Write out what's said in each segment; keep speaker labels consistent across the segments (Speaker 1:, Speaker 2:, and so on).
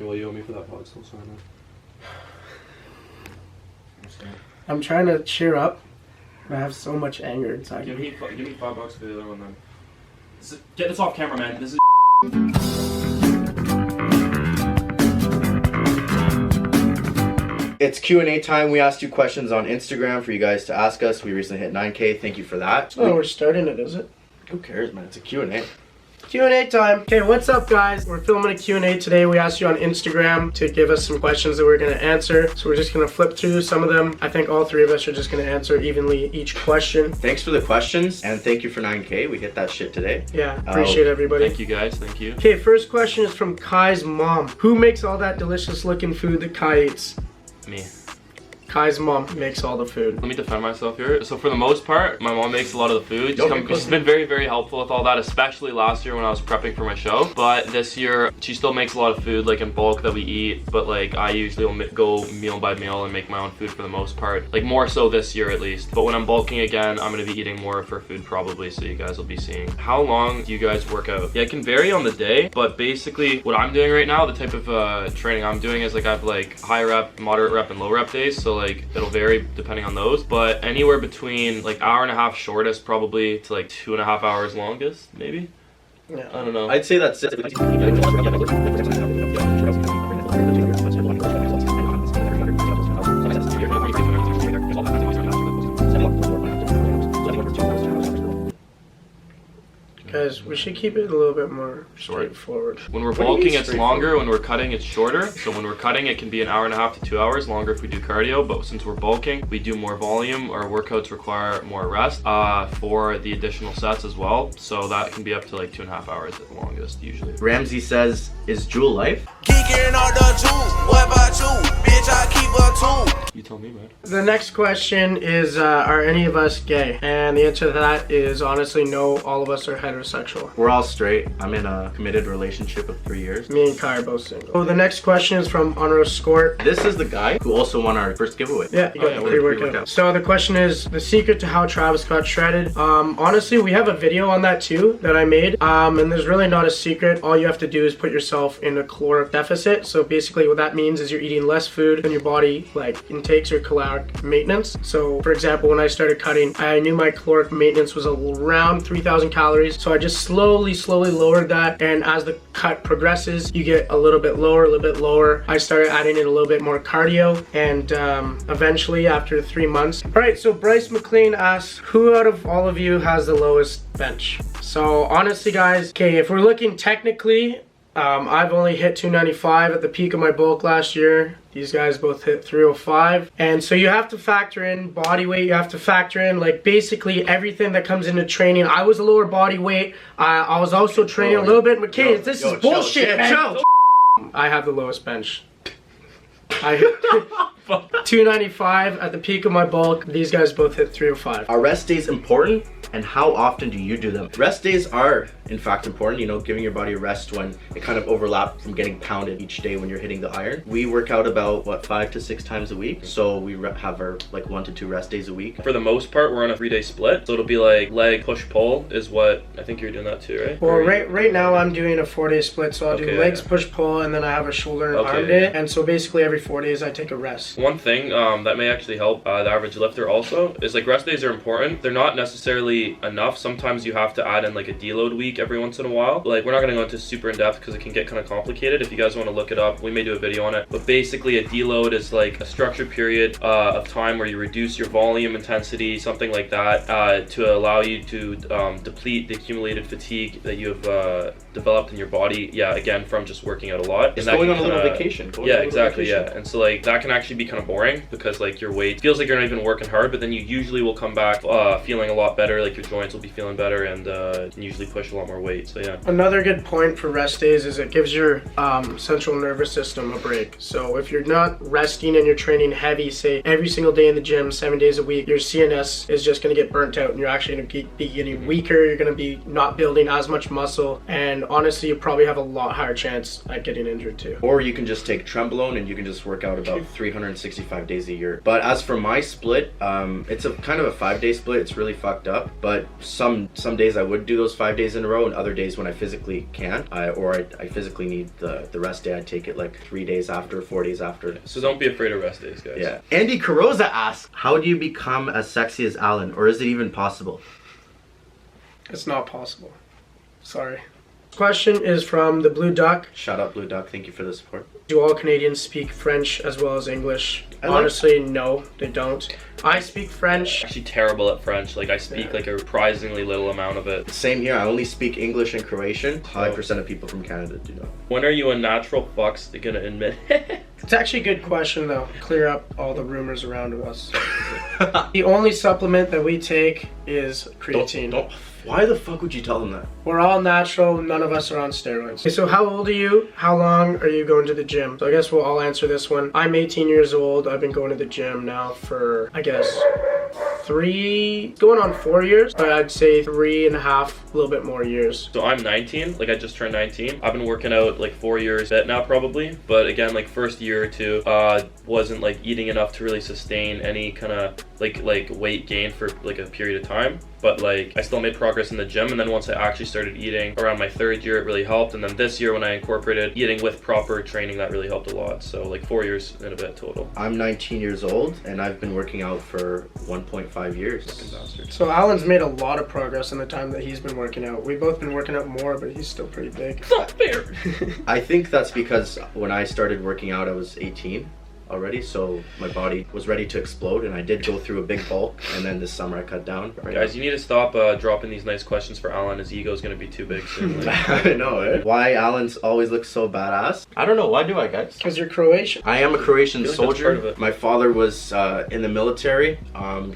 Speaker 1: Okay, well, you owe me for that pod still, so
Speaker 2: I'm trying to cheer up. I have so much anger inside.
Speaker 1: Give me $5 for the other one then. Get this off camera, man. This is.
Speaker 3: It's Q&A time. We asked you questions on Instagram for you guys to ask us. We recently hit 9K. Thank you for that.
Speaker 2: Oh, we're starting it, is it?
Speaker 3: Who cares, man? It's a Q&A.
Speaker 2: Q&A time. Okay, what's up, guys? We're filming a Q&A today. We asked you on Instagram to give us some questions that we're going to answer. So we're just going to flip through some of them. I think all three of us are just going to answer evenly each question.
Speaker 3: Thanks for the questions, and thank you for 9K. We hit that shit today.
Speaker 2: Yeah, appreciate everybody.
Speaker 1: Thank you, guys. Thank you.
Speaker 2: Okay, first question is from Kai's mom. Who makes all that delicious looking food that Kai eats?
Speaker 1: Me.
Speaker 2: Kai's mom makes all the food.
Speaker 1: Let me defend myself here. So for the most part, my mom makes a lot of the food. She's been very, very helpful with all that, especially last year when I was prepping for my show. But this year, she still makes a lot of food, like in bulk that we eat. But like I usually will go meal by meal and make my own food for the most part. Like more so this year at least. But when I'm bulking again, I'm gonna be eating more of her food probably. So you guys will be seeing. How long do you guys work out? Yeah, it can vary on the day. But basically, what I'm doing right now, the type of training I'm doing is like I have like high rep, moderate rep, and low rep days. So like it'll vary depending on those, but anywhere between like hour and a half shortest probably to like 2.5 hours longest, maybe.
Speaker 2: Yeah.
Speaker 1: I don't know.
Speaker 3: I'd say that's it.
Speaker 2: Guys, we should keep it a little bit more straightforward.
Speaker 1: When we're bulking, it's longer. When we're cutting, it's shorter. So when we're cutting, it can be an hour and a half to 2 hours longer if we do cardio. But since we're bulking, we do more volume. Our workouts require more rest for the additional sets as well. So that can be up to like 2.5 hours at the longest usually.
Speaker 3: Ramsey says, is Jewel life?
Speaker 4: Kicking on the Jewel. What about you? Bitch, I keep a tool.
Speaker 1: You tell me, man.
Speaker 2: The next question is, are any of us gay? And the answer to that is honestly no, all of us are heterosexual.
Speaker 3: We're all straight. I'm in a committed relationship of 3 years.
Speaker 2: Me and Kai are both single. So the next question is from Honor Scort.
Speaker 3: This is the guy who also won our first giveaway.
Speaker 2: Yeah, you got the pre-workout. So the question is, the secret to how Travis got shredded. Honestly, we have a video on that too that I made. And there's really not a secret. All you have to do is put yourself in a caloric deficit. So basically what that means is you're eating less food than your body like intakes or caloric maintenance. So for example, when I started cutting, I knew my caloric maintenance was around 3,000 calories. So I just slowly lowered that. And as the cut progresses, you get a little bit lower. I started adding in a little bit more cardio. And eventually after 3 months. All right, so Bryce McLean asks, who out of all of you has the lowest bench? So honestly guys, okay, if we're looking technically, I've only hit 295 at the peak of my bulk last year. These guys both hit 305. And so you have to factor in body weight. You have to factor in like basically everything that comes into training. I was a lower body weight. I was also training a little bit. McKay, this is bullshit, man. I have the lowest bench. I hit 295 at the peak of my bulk. These guys both hit 305.
Speaker 3: Are rest days important? And how often do you do them? Rest days are, in fact, important. You know, giving your body a rest when it kind of overlaps from getting pounded each day when you're hitting the iron. We work out about, what, 5 to 6 times a week. So we have our like 1 to 2 rest days a week.
Speaker 1: For the most part, we're on a 3-day split. So it'll be like leg, push, pull is what, I think you're doing that too, right?
Speaker 2: Well, right now I'm doing a 4-day split. So I'll do legs, push, pull, and then I have a shoulder and arm day. And so basically every 4 days I take a rest.
Speaker 1: One thing that may actually help the average lifter also is like rest days are important. They're not necessarily enough. Sometimes you have to add in like a deload week every once in a while. Like we're not going to go into super in depth because it can get kind of complicated. If you guys want to look it up, we may do a video on it. But basically a deload is like a structured period of time where you reduce your volume intensity, something like that, to allow you to deplete the accumulated fatigue that you have developed in your body. Yeah, again, from just working out a lot.
Speaker 3: It's going on a little vacation.
Speaker 1: Yeah, exactly. Yeah, and so like that can actually be kind of boring because like your weight feels like you're not even working hard, but then you usually will come back feeling a lot better. Like your joints will be feeling better and can usually push a lot more weight. So yeah.
Speaker 2: Another good point for rest days is it gives your central nervous system a break. So if you're not resting and you're training heavy, say every single day in the gym, 7 days a week, your CNS is just going to get burnt out and you're actually going to be getting weaker. You're going to be not building as much muscle, and and honestly you probably have a lot higher chance at getting injured too.
Speaker 3: Or you can just take Trenbolone and you can just work out about 365 days a year. But as for my split, it's a kind of a 5-day split. It's really fucked up, but some days I would do those 5 days in a row, and other days when I physically can't, I physically need the rest day, I'd take it like 3 days after, 4 days after.
Speaker 1: So don't be afraid of rest days, guys.
Speaker 3: Yeah. Andy Carosa asks, how do you become as sexy as Alan, or is it even possible?
Speaker 2: It's not possible. Sorry. Question is from the Blue Duck.
Speaker 3: Shout out Blue Duck, thank you for the support.
Speaker 2: Do all Canadians speak French as well as English? Honestly, no, they don't. I speak French.
Speaker 1: I'm actually terrible at French. Like I speak like a surprisingly little amount of it.
Speaker 3: Same here, I only speak English and Croatian. 5% of people from Canada do not.
Speaker 1: When are you a natural fucks gonna admit?
Speaker 2: It's actually a good question though. Clear up all the rumors around us. The only supplement that we take is creatine.
Speaker 3: Why the fuck would you tell them that?
Speaker 2: We're all natural, none of us are on steroids. Okay, so how old are you? How long are you going to the gym? So I guess we'll all answer this one. I'm 18 years old. I've been going to the gym now for, I guess, going on 4 years, but I'd say 3.5, a little bit more years.
Speaker 1: So I'm 19, like I just turned 19. I've been working out like 4 years now probably, but again, like first year or two, wasn't like eating enough to really sustain any kind of like weight gain for like a period of time. But like I still made progress in the gym, and then once I actually started eating around my 3rd year, it really helped. And then this year when I incorporated eating with proper training, that really helped a lot. So like 4 years and a bit total.
Speaker 3: I'm 19 years old and I've been working out for 1.5 years.
Speaker 2: So Alan's made a lot of progress in the time that he's been working out. We've both been working out more, but he's still pretty big.
Speaker 1: It's not fair.
Speaker 3: I think that's because when I started working out I was 18 already, so my body was ready to explode, and I did go through a big bulk, and then this summer I cut down.
Speaker 1: Guys, you need to stop dropping these nice questions for Alan. His ego's gonna be too big soon.
Speaker 3: I know, eh? Why Alan's always looks so badass? I don't know. Why do I, guys?
Speaker 2: Because you're Croatian.
Speaker 3: I am a Croatian
Speaker 1: Like
Speaker 3: soldier. My father was in the military.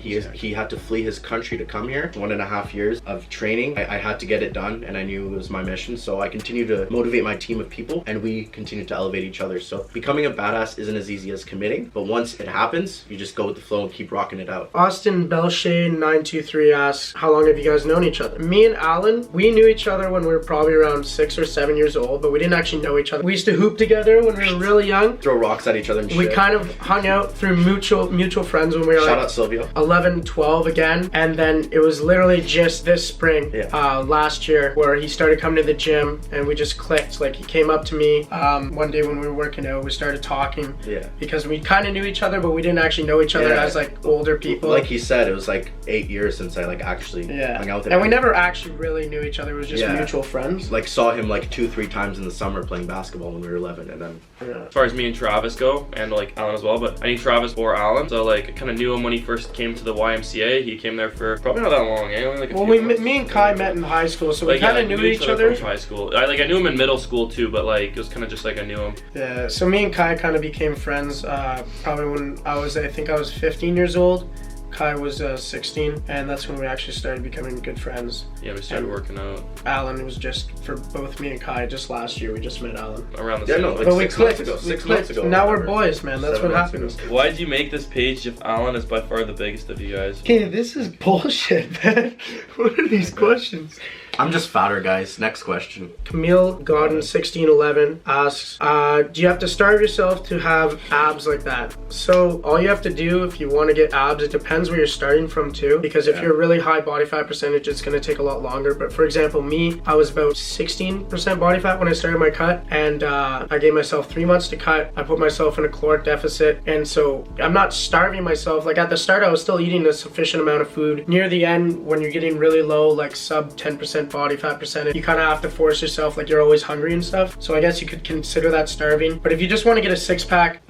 Speaker 3: He had to flee his country to come here. 1.5 years of training. I had to get it done, and I knew it was my mission. So I continue to motivate my team of people, and we continue to elevate each other. So becoming a badass isn't as easy as committing, but once it happens, you just go with the flow and keep rocking it out.
Speaker 2: Austin Belshane 923 asks, how long have you guys known each other? Me and Alan, we knew each other when we were probably around 6 or 7 years old, but we didn't actually know each other. We used to hoop together when we were really young.
Speaker 3: Throw rocks at each other and shit.
Speaker 2: We kind of hung out through mutual friends when we were
Speaker 3: Shout
Speaker 2: like
Speaker 3: out Silvio.
Speaker 2: 11, 12 again, and then it was literally just this spring, last year, where he started coming to the gym and we just clicked. Like he came up to me one day when we were working out, we started talking, because we kind of knew each other, but we didn't actually know each other as like older people.
Speaker 3: Like he said, it was like 8 years since I like actually hung out with him.
Speaker 2: And we never actually really knew each other. It was just mutual friends.
Speaker 3: Like saw him like 2-3 times in the summer playing basketball when we were 11, and then
Speaker 1: as far as me and Travis go, and like Alan as well, but I knew Travis before Alan, so like I kind of knew him when he first came to the YMCA. He came there for probably not that long, only like a few months.
Speaker 2: Me and Kai met in high school, so we kind of knew each other
Speaker 1: from high school. I knew him in middle school too, but like it was kind of just like I knew him.
Speaker 2: Yeah, so me and Kai kind of became friends probably when I think I was 15 years old. Kai was 16, and that's when we actually started becoming good friends.
Speaker 1: Yeah, we started working out.
Speaker 2: Alan was just, for both me and Kai, just last year we just met Alan.
Speaker 1: Around the same time.
Speaker 3: like
Speaker 2: but
Speaker 3: 6
Speaker 2: clicked.
Speaker 3: months ago.
Speaker 2: We
Speaker 3: 6 months ago.
Speaker 2: Now we're boys, man. That's what happens.
Speaker 1: Why did you make this page if Alan is by far the biggest of you guys?
Speaker 2: Okay, this is bullshit, man. What are these questions?
Speaker 3: I'm just fatter, guys. Next question.
Speaker 2: Camille Godden 1611 asks, do you have to starve yourself to have abs like that? So all you have to do if you want to get abs, it depends where you're starting from too, because if you're a really high body fat percentage, it's going to take a lot longer. But for example, me, I was about 16% body fat when I started my cut, and I gave myself 3 months to cut. I put myself in a caloric deficit, and so I'm not starving myself. Like at the start, I was still eating a sufficient amount of food. Near the end, when you're getting really low, like sub 10% body fat percentage, you kind of have to force yourself, like you're always hungry and stuff. So I guess you could consider that starving. But if you just want to get a six-pack,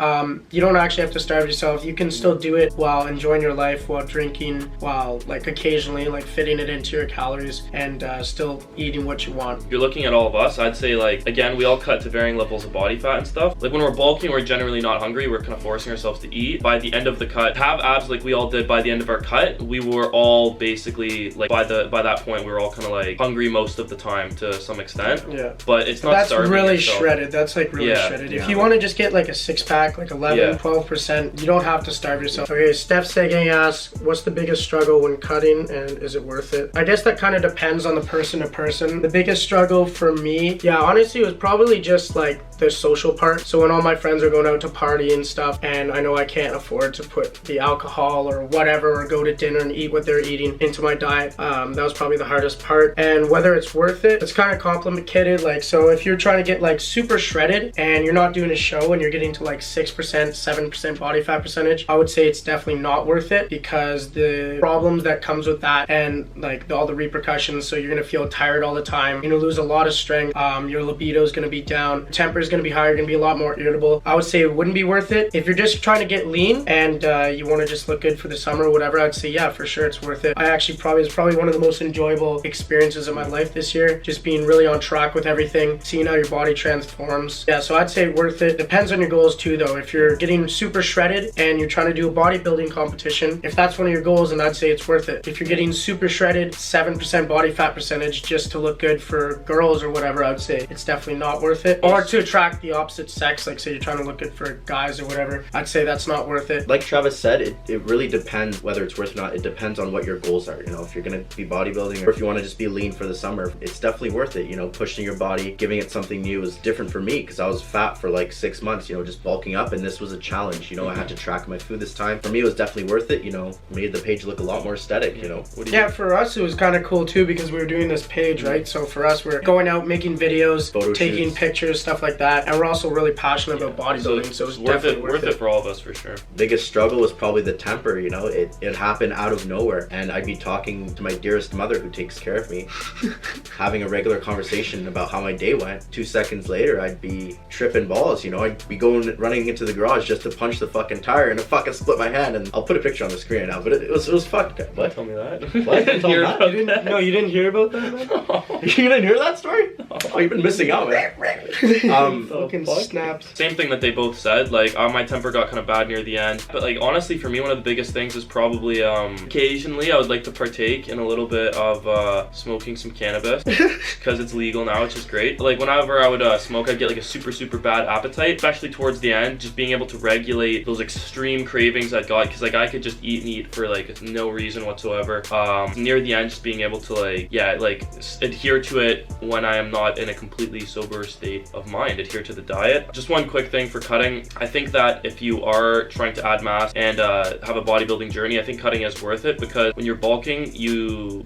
Speaker 2: you don't actually have to starve yourself. You can still do it while enjoying your life, while drinking, while like occasionally like fitting it into your calories, and still eating what you want.
Speaker 1: If you're looking at all of us, I'd say like, again, we all cut to varying levels of body fat and stuff. Like when we're bulking, we're generally not hungry. We're kind of forcing ourselves to eat. By the end of the cut, have abs like we all did by the end of our cut, we were all basically like by that point, we were all kind of like hungry most of the time to some extent.
Speaker 2: Yeah.
Speaker 1: But it's not
Speaker 2: That's
Speaker 1: starving
Speaker 2: really
Speaker 1: yourself.
Speaker 2: shredded. That's like really shredded. If you want to just get like a 6-pack, like 11, 12%, you don't have to starve yourself. Okay, Steph Seguin asks, what's the biggest struggle when cutting and is it worth it? I guess that kind of depends on the person to person. The biggest struggle for me, yeah, honestly, it was probably just like the social part. So when all my friends are going out to party and stuff, and I know I can't afford to put the alcohol or whatever, or go to dinner and eat what they're eating into my diet, that was probably the hardest part. And whether it's worth it, it's kind of complicated. Like, so if you're trying to get like super shredded and you're not doing a show and you're getting to like 6%, 7% body fat percentage, I would say it's definitely not worth it, because the problems that comes with that and like all the repercussions. So you're gonna feel tired all the time, you're gonna lose a lot of strength, your libido is gonna be down, temper is gonna be higher, you're gonna be a lot more irritable. I would say it wouldn't be worth it. If you're just trying to get lean and you want to just look good for the summer or whatever, I'd say yeah, for sure it's worth it. I actually it's probably one of the most enjoyable experiences of my life this year, just being really on track with everything, seeing how your body transforms. Yeah, so I'd say worth it. Depends on your goals too though. If you're getting super shredded and you're trying to do a bodybuilding competition, if that's one of your goals, then I'd say it's worth it. If you're getting super shredded, 7% body fat percentage just to look good for girls or whatever, I'd say it's definitely not worth it. Or to attract the opposite sex, like say you're trying to look good for guys or whatever, I'd say that's not worth it.
Speaker 3: Like Travis said, it really depends whether it's worth it or not. It depends on what your goals are. You know, if you're gonna be bodybuilding or if you want to just be lean for the summer, it's definitely worth it. You know, pushing your body, giving it something new is different for me because I was fat for like 6 months, you know, just bulking up, and this was a challenge. You know, I had to track my food this time. For me, it was definitely worth it. You know, made the page look a lot more aesthetic. You know,
Speaker 2: yeah, for us it was kind of cool too, because we were doing this page, right? So for us, we're going out making videos, taking pictures, stuff like that, and we're also really passionate about bodybuilding, so it's definitely worth it
Speaker 1: for all of us for sure.
Speaker 3: Biggest struggle was probably the temper. You know, it happened out of nowhere, and I'd be talking to my dearest mother who takes care of me, having a regular conversation about how my day went. 2 seconds later, I'd be tripping balls. You know, I'd be running into the garage just to punch the fucking tire and fucking split my hand. And I'll put a picture on the screen right now, but it was fucked. What?
Speaker 1: Tell me that.
Speaker 3: What?
Speaker 2: You didn't hear about that, man?
Speaker 3: You didn't hear that story? Oh, you've been missing out, man.
Speaker 2: Fucking snaps.
Speaker 1: Same thing that they both said. Like, my temper got kind of bad near the end. But like, honestly, for me, one of the biggest things is probably occasionally I would like to partake in a little bit of smoking some cannabis because it's legal now, which is great. Like, whenever I would smoke, I'd get like a super bad appetite, especially towards the end. Just being able to regulate those extreme cravings I got, because like I could just eat and eat for like no reason whatsoever. Near the end, just being able to adhere to it when I am not in a completely sober state of mind, adhere to the diet. Just one quick thing for cutting. I think that if you are trying to add mass and have a bodybuilding journey, I think cutting is worth it, because when you're bulking, you'll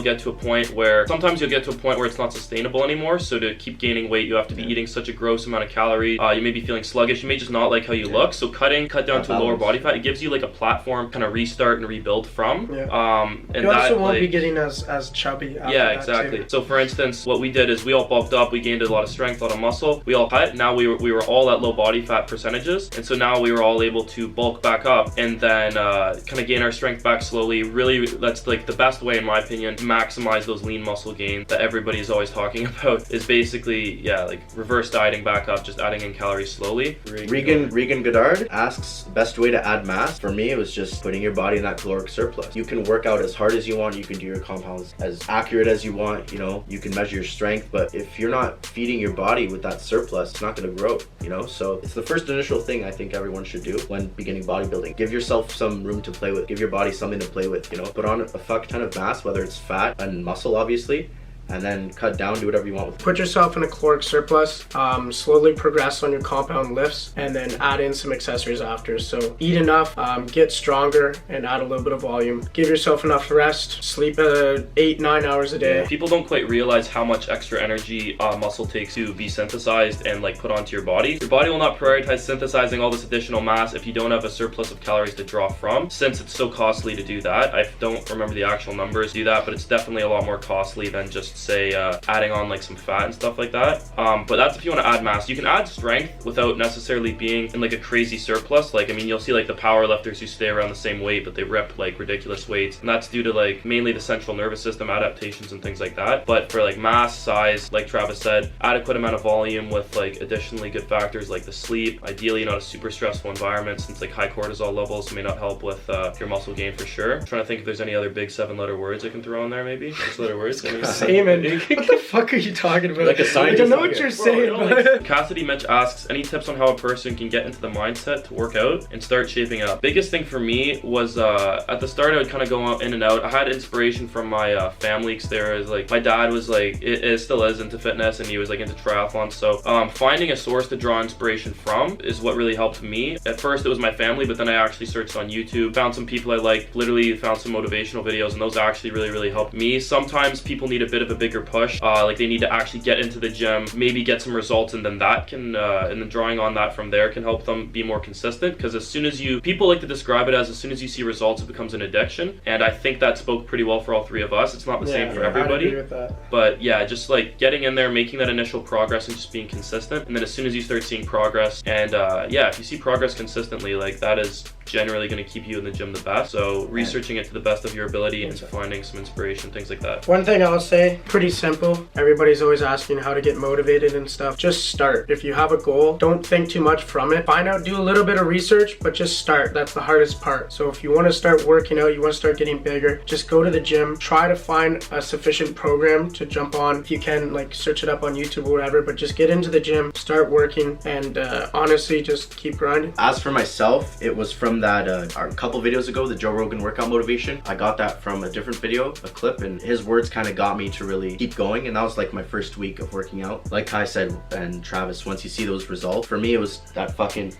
Speaker 1: get to a point where it's not sustainable anymore. So to keep gaining weight, you have to be eating such a gross amount of calories. You may be feeling sluggish. You may just not like how you look. So cut down to lower body fat. It gives you like a platform kind of restart and rebuild from.
Speaker 2: And you also won't be getting as chubby after
Speaker 1: yeah, exactly.
Speaker 2: Too.
Speaker 1: So for instance, what we did is we all bulked up, we gained a lot of strength, a lot of muscle, we all cut. Now we were all at low body fat percentages, and so now we were all able to bulk back up and then kind of gain our strength back slowly. Really, that's like the best way in my opinion to maximize those lean muscle gains that everybody is always talking about, is basically like reverse dieting back up, just adding in calories slowly.
Speaker 3: Regan Goddard asks, best way to add mass? For me, it was just putting your body in that caloric surplus. You can work out as hard as you want, you can do your compounds as accurate as you want, you know, you can measure your strength, but if you're not feeding your body with that surplus, it's not going to grow, you know. So it's the first initial thing I think everyone should do when beginning bodybuilding. Give yourself some room to play with, give your body something to play with, you know. Put on a fuck ton of mass, whether it's fat and muscle obviously, and then cut down, do whatever you want with it.
Speaker 2: Put yourself in a caloric surplus, slowly progress on your compound lifts, and then add in some accessories after. So eat enough, get stronger, and add a little bit of volume. Give yourself enough rest, sleep 8-9 hours a day.
Speaker 1: People don't quite realize how much extra energy muscle takes to be synthesized and like put onto your body. Your body will not prioritize synthesizing all this additional mass if you don't have a surplus of calories to draw from, since it's so costly to do that. I don't remember the actual numbers to do that, but it's definitely a lot more costly than just say adding on like some fat and stuff like that. But that's if you want to add mass. You can add strength without necessarily being in like a crazy surplus. Like, I mean, you'll see like the power lifters who stay around the same weight, but they rip like ridiculous weights, and that's due to like mainly the central nervous system adaptations and things like that. But for like mass, size, like Travis said, adequate amount of volume with like additionally good factors like the sleep, ideally not a super stressful environment, since like high cortisol levels may not help with your muscle gain for sure. I'm trying to think if there's any other big 7-letter words I can throw in there. Maybe 6-letter words.
Speaker 2: Same vitamin. What the fuck are you talking about?
Speaker 3: Like a scientist.
Speaker 2: I know what you're saying, but...
Speaker 1: Cassidy Mitch asks, any tips on how a person can get into the mindset to work out and start shaping up? Biggest thing for me was at the start I would kind of go in and out. I had inspiration from my family, because there was like, my dad was like, it still is into fitness, and he was like into triathlon. So finding a source to draw inspiration from is what really helped me. At first it was my family, but then I actually searched on YouTube, found some people I liked, literally found some motivational videos, and those actually really helped me. Sometimes people need a bit of a bigger push, like they need to actually get into the gym, maybe get some results, and then that can and then drawing on that from there can help them be more consistent. Because as soon as people like to describe it as soon as you see results, it becomes an addiction, and I think that spoke pretty well for all three of us. It's not the same for everybody,
Speaker 2: I agree with that.
Speaker 1: But yeah, just like getting in there, making that initial progress, and just being consistent. And then as soon as you start seeing progress, and yeah, if you see progress consistently, like that is generally going to keep you in the gym the best. So researching it to the best of your ability and finding some inspiration, things like that.
Speaker 2: One thing I'll say, pretty simple. Everybody's always asking how to get motivated and stuff. Just start. If you have a goal, don't think too much from it. Find out, do a little bit of research, but just start. That's the hardest part. So if you want to start working out, you want to start getting bigger, just go to the gym. Try to find a sufficient program to jump on. If you can, like, search it up on YouTube or whatever, but just get into the gym, start working, and honestly, just keep grinding.
Speaker 3: As for myself, it was from that a couple videos ago, the Joe Rogan workout motivation. I got that from a different video, a clip, and his words kind of got me to really keep going, and that was like my first week of working out. Like Kai said, and Travis, once you see those results, for me it was that fucking...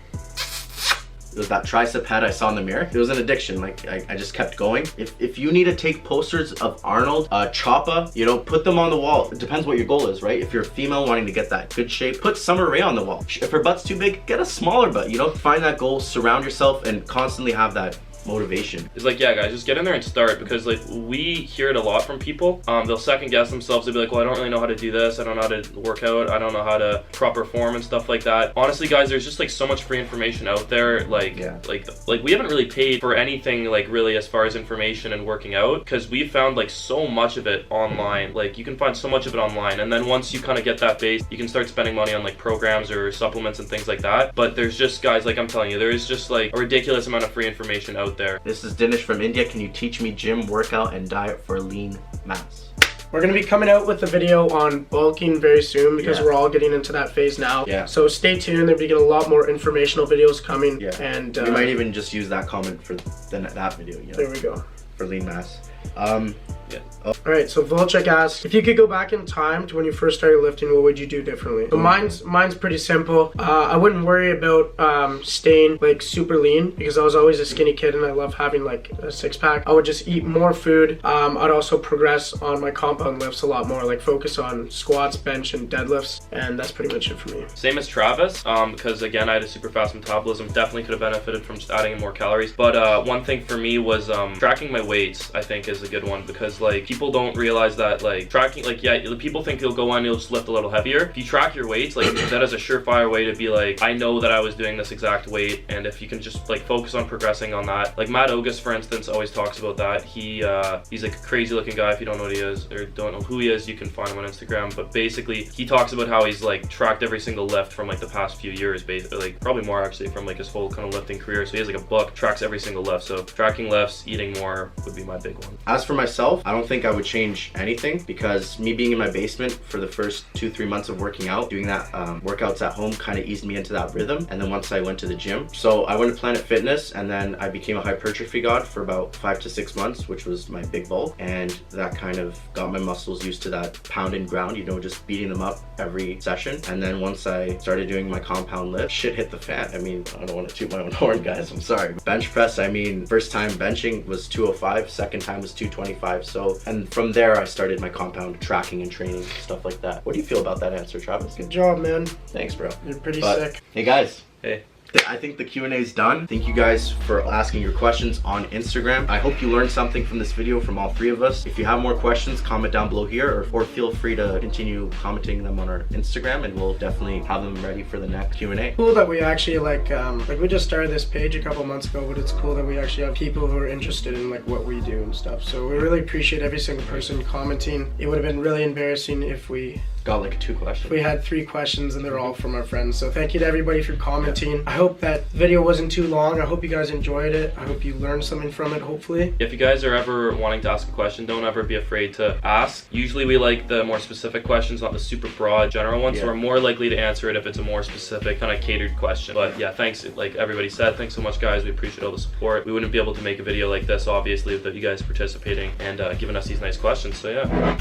Speaker 3: It was that tricep head I saw in the mirror. It was an addiction. Like I just kept going. If you need to take posters of Arnold, Choppa, you know, put them on the wall. It depends what your goal is, right? If you're a female wanting to get that good shape, put Summer Rae on the wall. If her butt's too big, get a smaller butt. You know, find that goal, surround yourself, and constantly have that motivation.
Speaker 1: It's like, yeah guys, just get in there and start, because like we hear it a lot from people. They'll second guess themselves. They'll be like, well, I don't really know how to do this, I don't know how to work out, I don't know how to proper form and stuff like that. Honestly guys, there's just like so much free information out there. Like like we haven't really paid for anything, like really, as far as information and working out, because we've found like so much of it online. Like you can find so much of it online, and then once you kind of get that base, you can start spending money on like programs or supplements and things like that. But there's just, guys, like I'm telling you, there is just like a ridiculous amount of free information out there.
Speaker 3: This is Dinesh from India. Can you teach me gym, workout, and diet for lean mass?
Speaker 2: We're going to be coming out with a video on bulking very soon, because we're all getting into that phase now.
Speaker 3: Yeah.
Speaker 2: So stay tuned. There'll be a lot more informational videos coming.
Speaker 3: Yeah.
Speaker 2: And
Speaker 3: we might even just use that comment for that video. You know,
Speaker 2: there we go.
Speaker 3: For lean mass.
Speaker 1: Yeah.
Speaker 2: All right, so Volchek asks, if you could go back in time to when you first started lifting, what would you do differently? So mine's pretty simple. I wouldn't worry about staying like super lean, because I was always a skinny kid and I love having like a six-pack. I would just eat more food. I'd also progress on my compound lifts a lot more, like focus on squats, bench, and deadlifts, and that's pretty much it for me.
Speaker 1: Same as Travis, because again, I had a super fast metabolism, definitely could have benefited from just adding in more calories. But one thing for me was tracking my weights, I think is a good one, because like people don't realize that like tracking, like yeah, people think you'll go on, you'll just lift a little heavier. If you track your weights, like that is a surefire way to be like, I know that I was doing this exact weight. And if you can just like focus on progressing on that, like Matt Ogus, for instance, always talks about that. He's like a crazy looking guy. If you don't know what he is or don't know who he is, you can find him on Instagram. But basically he talks about how he's like tracked every single lift from like the past few years, basically, like probably more actually, from like his whole kind of lifting career. So he has like a book, tracks every single lift. So tracking lifts, eating more would be my big one.
Speaker 3: As for myself, I don't think I would change anything, because me being in my basement for the first 2-3 months of working out, doing that workouts at home kind of eased me into that rhythm. And then once I went to the gym, so I went to Planet Fitness, and then I became a hypertrophy god for about 5 to 6 months, which was my big bulk, and that kind of got my muscles used to that pound and ground, you know, just beating them up every session. And then once I started doing my compound lift, shit hit the fan. I mean, I don't want to toot my own horn, guys, I'm sorry. Bench press, I mean, first time benching was 205, second time was 225. So, and from there I started my compound tracking and training, stuff like that. What do you feel about that answer, Travis?
Speaker 2: Good job, man.
Speaker 3: Thanks, bro.
Speaker 2: You're pretty sick.
Speaker 3: Hey guys.
Speaker 1: Hey.
Speaker 3: I think the Q&A is done. Thank you guys for asking your questions on Instagram. I hope you learned something from this video from all three of us. If you have more questions, comment down below here, or feel free to continue commenting them on our Instagram, and we'll definitely have them ready for the next Q&A.
Speaker 2: Cool that we actually like we just started this page a couple months ago, but it's cool that we actually have people who are interested in like what we do and stuff. So we really appreciate every single person commenting. It would have been really embarrassing if we
Speaker 3: got like 2 questions.
Speaker 2: We had 3 questions and they're all from our friends. So thank you to everybody for commenting. I hope that video wasn't too long. I hope you guys enjoyed it. I hope you learned something from it, hopefully.
Speaker 1: If you guys are ever wanting to ask a question, don't ever be afraid to ask. Usually we like the more specific questions, not the super broad general ones. So we're more likely to answer it if it's a more specific kind of catered question. But yeah, thanks, like everybody said, thanks so much guys. We appreciate all the support. We wouldn't be able to make a video like this obviously without you guys participating and giving us these nice questions. So yeah.